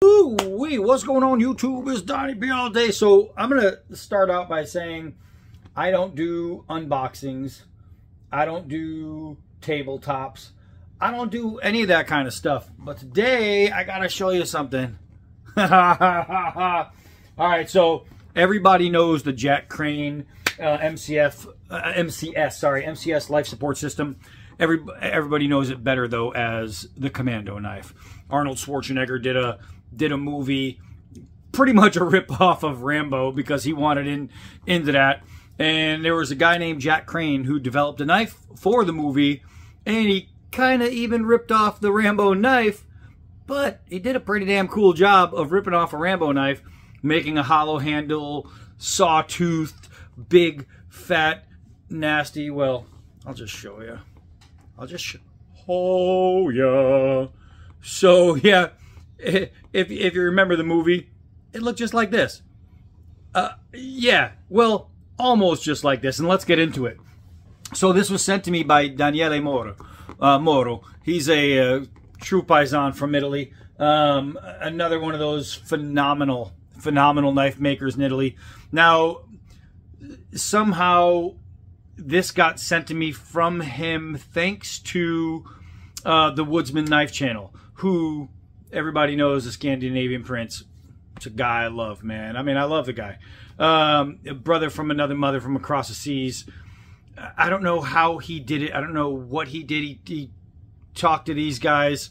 Ooh-wee, what's going on YouTube? It's Donnie B all day. So I'm going to start out by saying I don't do unboxings. I don't do tabletops. I don't do any of that kind of stuff. But today I got to show you something. All right, so everybody knows the Jack Crane MCS life support system. Everybody knows it better though as the Commando Knife. Arnold Schwarzenegger did a movie, pretty much a rip-off of Rambo because he wanted into that. And there was a guy named Jack Crane who developed a knife for the movie, and he kind of even ripped off the Rambo knife, but he did a pretty damn cool job of ripping off a Rambo knife, making a hollow handle, sawtoothed, big, fat, nasty. Well, I'll just show you. Oh, yeah. So, yeah, if you remember the movie, it looked just like this. Yeah, well, almost just like this, and let's get into it. So this was sent to me by Daniele Moro. He's a true paisan from Italy. Another one of those phenomenal knife makers in Italy. Now, somehow this got sent to me from him thanks to the Woodsman Knife Channel, who everybody knows the Scandinavian Prince. It's a guy I love, man. I mean, I love the guy. A brother from another mother from across the seas. I don't know how he did it. I don't know what he did. He talked to these guys,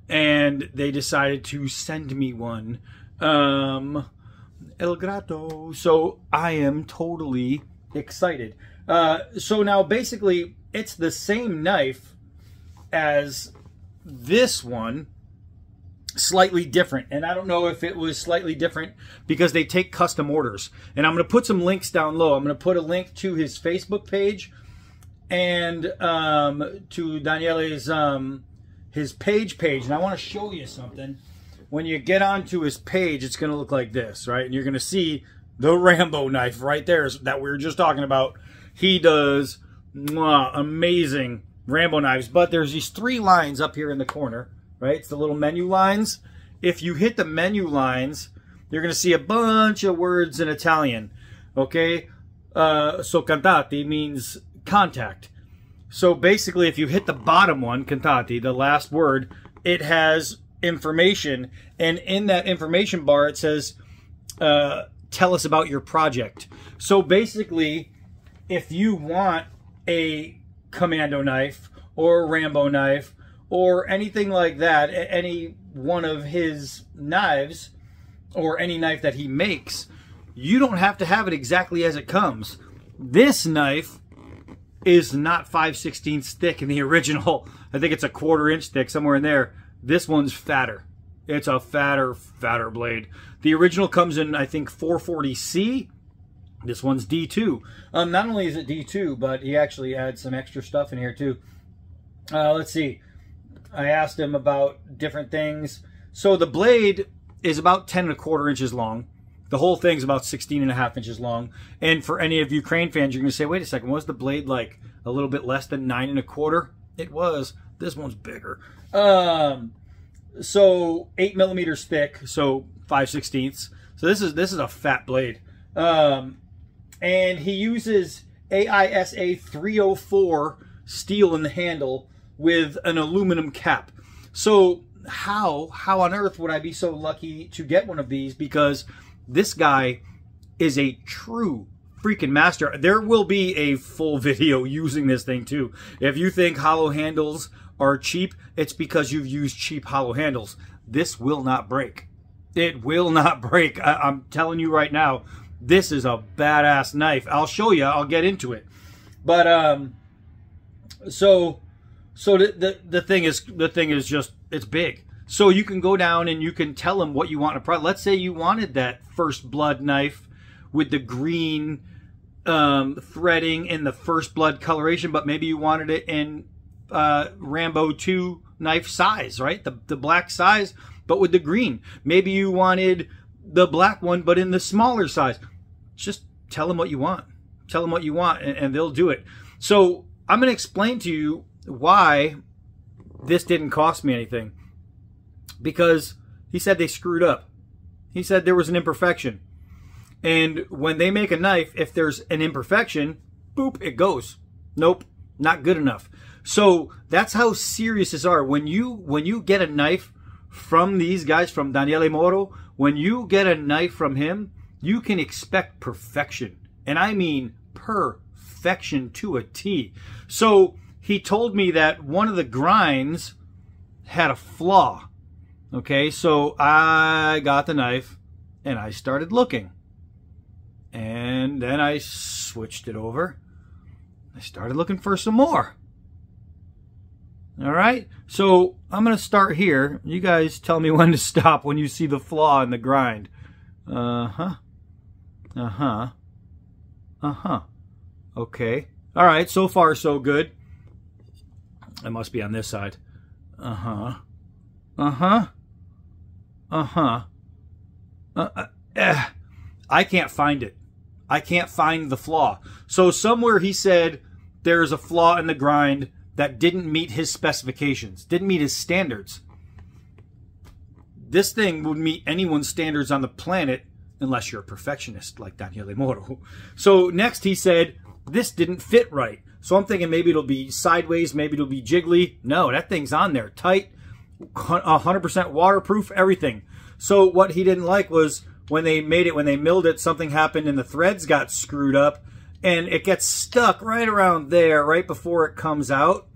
and they decided to send me one. El grato. So I am totally excited. So now, basically, it's the same knife as this one, slightly different. And I don't know if it was slightly different because they take custom orders. And I'm going to put some links down low. I'm going to put a link to his Facebook page and to Daniele's his page. And I want to show you something. When you get onto his page, it's going to look like this, right? And you're going to see the Rambo knife right there that we were just talking about. He does amazing Rambo knives, but there's these three lines up here in the corner, right? It's the little menu lines. If you hit the menu lines, you're going to see a bunch of words in Italian, okay? So cantati means contact. So basically, if you hit the bottom one, cantati, the last word, it has information, and in that information bar, it says, tell us about your project. So basically, if you want a Commando knife or a Rambo knife or anything like that, any one of his knives or any knife that he makes, you don't have to have it exactly as it comes. This knife is not 5/16 thick in the original. I think it's a 1/4 inch thick, somewhere in there. This one's fatter. It's a fatter blade. The original comes in, I think, 440C. This one's D2. Not only is it D2, but he actually adds some extra stuff in here too. Let's see. I asked him about different things. So the blade is about 10 1/4 inches long. The whole thing's about 16.5 inches long. And for any of you Crane fans, you're going to say, wait a second, was the blade like a little bit less than 9 1/4? It was. This one's bigger. So 8 millimeters thick, so 5/16. So this is a fat blade. And he uses AISA 304 steel in the handle with an aluminum cap. So how on earth would I be so lucky to get one of these? Because this guy is a true freaking master. There will be a full video using this thing too. If you think hollow handles are cheap, it's because you've used cheap hollow handles. This will not break. It will not break. I'm telling you right now, this is a badass knife. I'll show you. I'll get into it. But so the thing is just, it's big. So you can go down and you can tell them what you want in a product. Let's say you wanted that First Blood knife with the green threading and the First Blood coloration, but maybe you wanted it in Rambo 2 knife size, right? The black size, but with the green. Maybe you wanted the black one, but in the smaller size. Just tell them what you want. Tell them what you want, and they'll do it. So I'm going to explain to you why this didn't cost me anything. Because He said they screwed up. He said there was an imperfection. And when they make a knife, if there's an imperfection, boop, it goes. Nope, not good enough. So that's how serious this are. When you get a knife from these guys, from Daniele Moro, when you get a knife from him, you can expect perfection. And I mean perfection to a T. So he told me that one of the grinds had a flaw. Okay, so I got the knife and I started looking. And then I switched it over. I started looking for some more. All right, so I'm going to start here. You guys tell me when to stop when you see the flaw in the grind. Uh-huh. Uh-huh. Uh-huh. Okay. All right, so far so good. It must be on this side. Uh-huh. Uh-huh. Uh-huh. I can't find it. I can't find the flaw. So somewhere he said there's a flaw in the grind that didn't meet his specifications, didn't meet his standards. This thing would meet anyone's standards on the planet unless you're a perfectionist like Daniele Moro. So next he said, this didn't fit right. So I'm thinking maybe it'll be sideways, maybe it'll be jiggly. No, that thing's on there, tight, 100% waterproof, everything. So what he didn't like was when they made it, when they milled it, something happened and the threads got screwed up. And it gets stuck right around there, right before it comes out.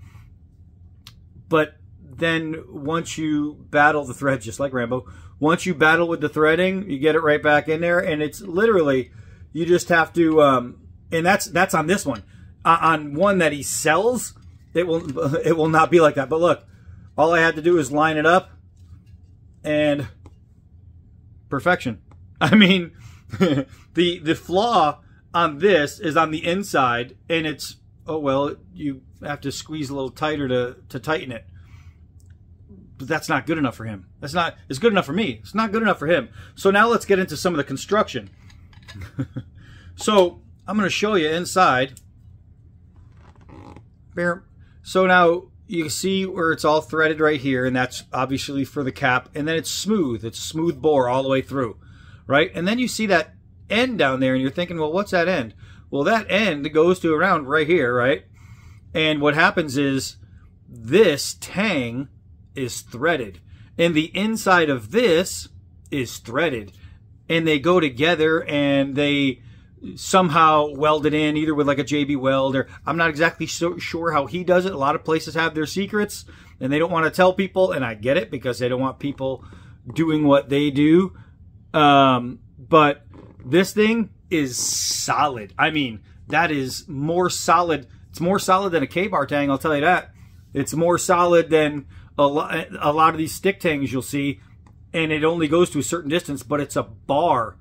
But then once you battle the threads, just like Rambo, once you battle with the threading, you get it right back in there. And it's literally, you just have to, and that's on this one. On one that he sells, it will not be like that. But look, all I had to do is line it up and perfection. I mean, the flaw on this is on the inside, and it's, oh, well, you have to squeeze a little tighter to tighten it. But that's not good enough for him. It's good enough for me. It's not good enough for him. So now let's get into some of the construction. So I'm going to show you inside. So now you see where it's all threaded right here, and that's obviously for the cap. And then it's smooth. It's a smooth bore all the way through, right? And then you see that end down there, and you're thinking, well, what's that end? Well, that end goes to around right here, right? And what happens is this tang is threaded, and the inside of this is threaded, and they go together, and they somehow weld it in, either with like a JB weld, or I'm not exactly so sure how he does it. A lot of places have their secrets, and they don't want to tell people, and I get it, because they don't want people doing what they do. But this thing is solid. I mean, that is more solid. It's more solid than a K-bar tang, I'll tell you that. It's more solid than a lot of these stick tangs you'll see, and it only goes to a certain distance, but it's a bar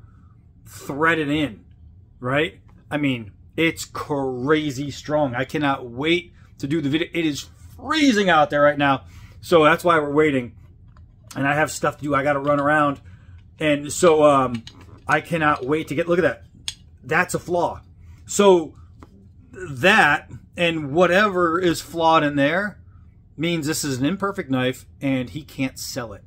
threaded in, right? I mean, it's crazy strong. I cannot wait to do the video. It is freezing out there right now, so that's why we're waiting. And I have stuff to do. I got to run around, and so I cannot wait to get, look at that. That's a flaw. So that and whatever is flawed in there means this is an imperfect knife and he can't sell it.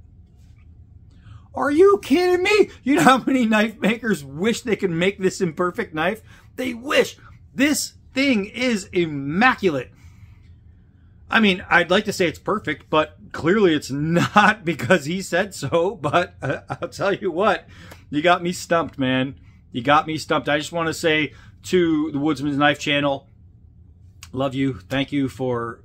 Are you kidding me? You know how many knife makers wish they could make this imperfect knife? They wish. This thing is immaculate. I mean, I'd like to say it's perfect, but clearly it's not, because he said so. But I'll tell you what, you got me stumped, man. You got me stumped. I just want to say to the Woodsman's Knife channel, love you. Thank you for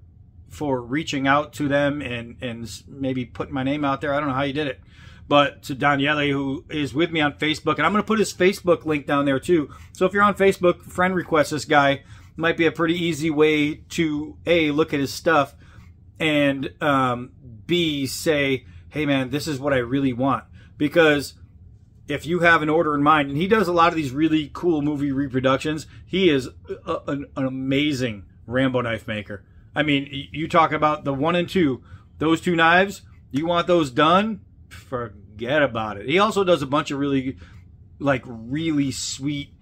reaching out to them and maybe putting my name out there. I don't know how you did it. But to Daniele, who is with me on Facebook, and I'm going to put his Facebook link down there too. So if you're on Facebook, friend request this guy. Might be a pretty easy way to A, look at his stuff, and B, say, hey man, this is what I really want. Because if you have an order in mind, and he does a lot of these really cool movie reproductions, he is an amazing Rambo knife maker. I mean, you talk about the 1 and 2, those two knives, you want those done? Forget about it. He also does a bunch of really sweet,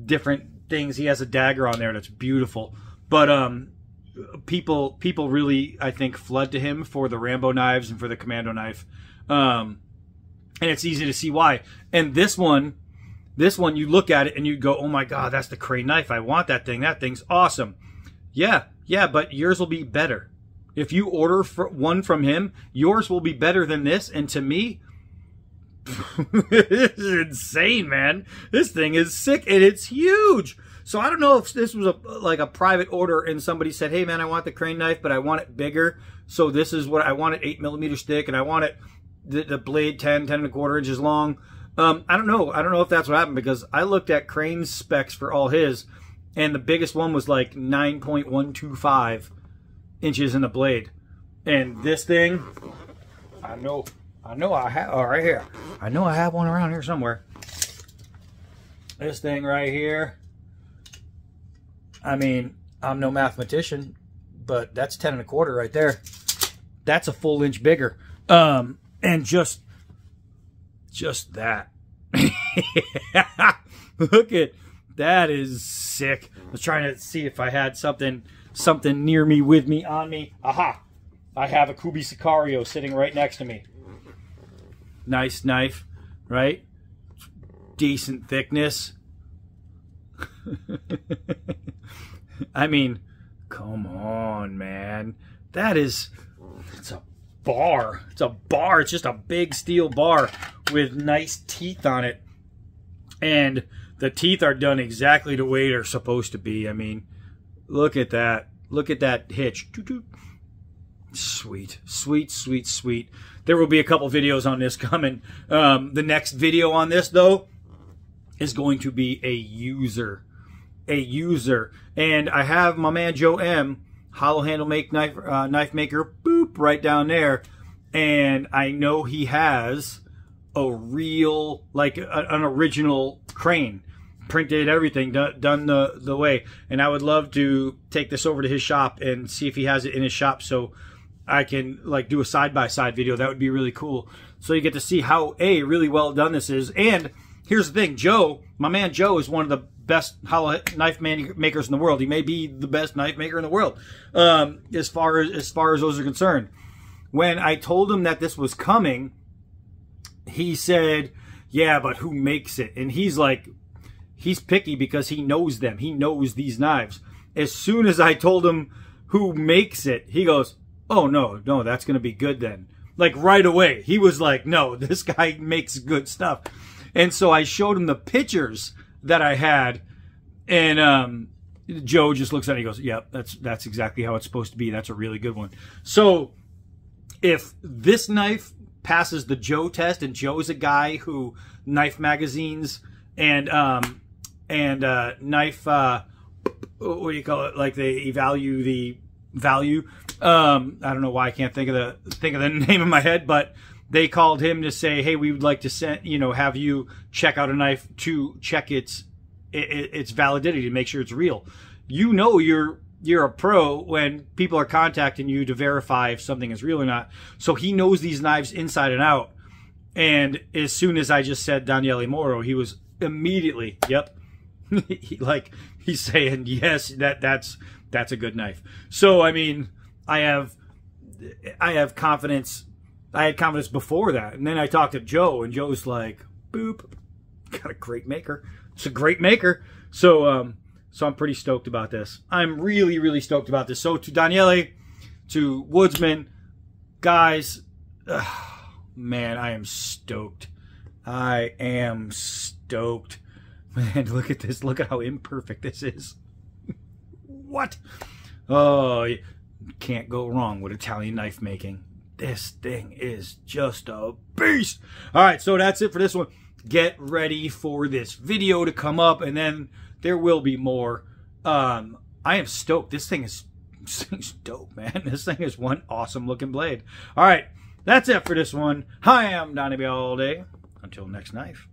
different things. He has a dagger on there that's beautiful. But people really, I think, flood to him for the Rambo knives and for the Commando knife. And it's easy to see why. And this one, you look at it and you go, oh my God, that's the Crane knife. I want that thing. That thing's awesome. Yeah, but yours will be better. If you order one from him, yours will be better than this. And to me, this is insane, man. This thing is sick and it's huge. So I don't know if this was like a private order and somebody said, hey man, I want the Crane knife, but I want it bigger. So this is what I want, it 8mm thick, and I want it the blade 10 1/4 inches long. I don't know. I don't know if that's what happened, because I looked at Crane's specs for all his, and the biggest one was like 9.125 inches in the blade. And this thing, I know I have, oh, right here. I know I have one around here somewhere. This thing right here, I mean, I'm no mathematician, but that's 10 1/4 right there. That's a full inch bigger. And just that. Look at that, is sick. I was trying to see if I had something near me, with me, on me. Aha! I have a Kubi Sicario sitting right next to me. Nice knife, right? Decent thickness. I mean, come on, man. It's a bar. It's a bar. It's just a big steel bar with nice teeth on it. And the teeth are done exactly the way they're supposed to be. I mean, look at that. Look at that hitch. Sweet, sweet, sweet, sweet. There will be a couple videos on this coming. The next video on this, though, is going to be a user. And I have my man Joe M, hollow handle knife maker, boop, right down there. And I know he has a real, like an original Crane, printed everything, done the way. And I would love to take this over to his shop and see if he has it in his shop, so I can like do a side-by-side video. That would be really cool. So you get to see how really well done this is. And here's the thing, Joe, my man Joe, is one of the best hollow knife makers in the world. He may be the best knife maker in the world, as far as those are concerned. When I told him that this was coming, he said, yeah, but who makes it? And he's like, he's picky because he knows them. He knows these knives. As soon as I told him who makes it, he goes, oh, no, that's going to be good then. Like right away. He was like, no, this guy makes good stuff. And so I showed him the pictures that I had, and Joe just looks at it and he goes, yep, that's exactly how it's supposed to be. That's a really good one. So if this knife passes the Joe test, and Joe's a guy who knife magazines and knife, what do you call it? Like they evaluate the value. I don't know why I can't think of the name in my head, but they called him to say, hey, we would like to have you check out a knife to check its validity, to make sure it's real. You know you're a pro when people are contacting you to verify if something is real or not. So he knows these knives inside and out. And as soon as I just said Daniele Moro, he was immediately, yep. He's saying, yes, that's a good knife. So I mean, I have confidence. I had confidence before that. And then I talked to Joe, and Joe's like, boop, got a great maker. It's a great maker. So I'm pretty stoked about this. I'm really, really stoked about this. So to Daniele, to Woodsman, guys, man, I am stoked. I am stoked. Man, look at this. Look at how imperfect this is. What? Oh, you can't go wrong with Italian knife making. This thing is just a beast. All right, so that's it for this one. Get ready for this video to come up, and then there will be more. I am stoked. This thing's dope, man. This thing is one awesome looking blade. All right, that's it for this one. I am Donnie B all day. Until next knife.